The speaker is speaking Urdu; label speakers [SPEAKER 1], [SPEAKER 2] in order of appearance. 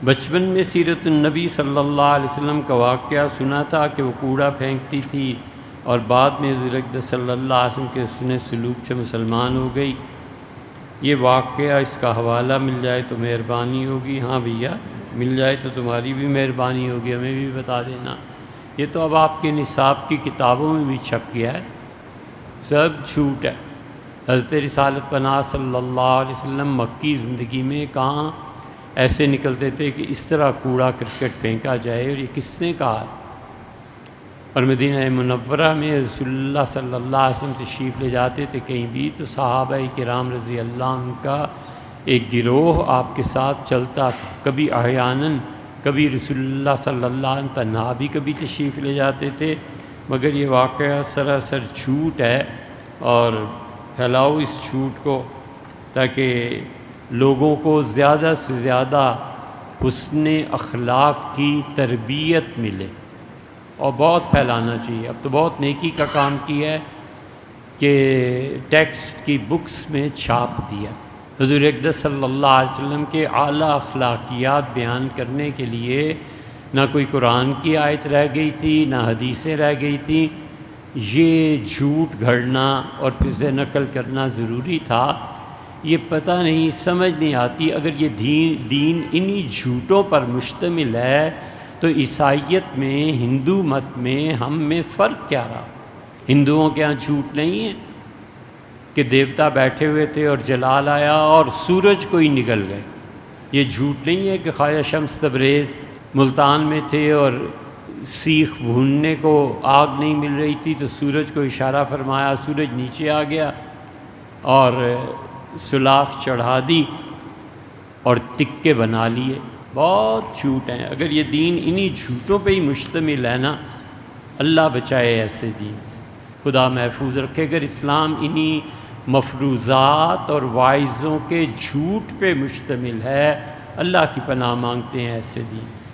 [SPEAKER 1] بچپن میں سیرت النبی صلی اللہ علیہ وسلم کا واقعہ سنا تھا کہ وہ کوڑا پھینکتی تھی اور بعد میں حضور اقدس صلی اللہ علیہ وسلم کے حسن سلوک سے مسلمان ہو گئی۔ یہ واقعہ، اس کا حوالہ مل جائے تو مہربانی ہوگی۔ ہاں بھیا، مل جائے تو تمہاری بھی مہربانی ہوگی، ہمیں بھی بتا دینا۔ یہ تو اب آپ کے نصاب کی کتابوں میں بھی چھپ گیا ہے، سب جھوٹ ہے۔ حضرت رسالت پناہ صلی اللہ علیہ وسلم مکی زندگی میں کہاں ایسے نکلتے تھے کہ اس طرح کوڑا کرکٹ پھینکا جائے، اور یہ کس نے کہا؟ اور مدینہ منورہ میں رسول اللہ صلی اللہ علیہ وسلم تشریف لے جاتے تھے کہیں بھی، تو صحابہ کرام رضی اللہ عنہ کا ایک گروہ آپ کے ساتھ چلتا تھا۔ کبھی احیاناً، کبھی رسول اللہ صلی اللہ علیہ وسلم تنہا بھی کبھی تشریف لے جاتے تھے، مگر یہ واقعہ سراسر جھوٹ ہے۔ اور پھیلاؤ اس جھوٹ کو تاکہ لوگوں کو زیادہ سے زیادہ حسن اخلاق کی تربیت ملے، اور بہت پھیلانا چاہیے۔ اب تو بہت نیکی کا کام کیا ہے کہ ٹیکسٹ کی بکس میں چھاپ دیا۔ حضور اقدس صلی اللہ علیہ وسلم کے اعلیٰ اخلاقیات بیان کرنے کے لیے نہ کوئی قرآن کی آیت رہ گئی تھی، نہ حدیثیں رہ گئی تھیں۔ یہ جھوٹ گھڑنا اور پھر سے نقل کرنا ضروری تھا۔ یہ پتہ نہیں، سمجھ نہیں آتی، اگر یہ دین انہی جھوٹوں پر مشتمل ہے تو عیسائیت میں، ہندو مت میں ہم میں فرق کیا رہا؟ ہندوؤں کے ہاں جھوٹ نہیں ہے کہ دیوتا بیٹھے ہوئے تھے اور جلال آیا اور سورج کو ہی نگل گئے۔ یہ جھوٹ نہیں ہے کہ خواجہ شمس تبریز ملتان میں تھے اور سیخ بھوننے کو آگ نہیں مل رہی تھی تو سورج کو اشارہ فرمایا، سورج نیچے آ گیا اور سلاخ چڑھا دی اور ٹکے بنا لیے۔ بہت جھوٹ ہیں۔ اگر یہ دین انہی جھوٹوں پہ ہی مشتمل ہے نا، اللہ بچائے ایسے دین سے، خدا محفوظ رکھے۔ اگر اسلام انہی مفروضات اور واعظوں کے جھوٹ پہ مشتمل ہے، اللہ کی پناہ مانگتے ہیں ایسے دین سے۔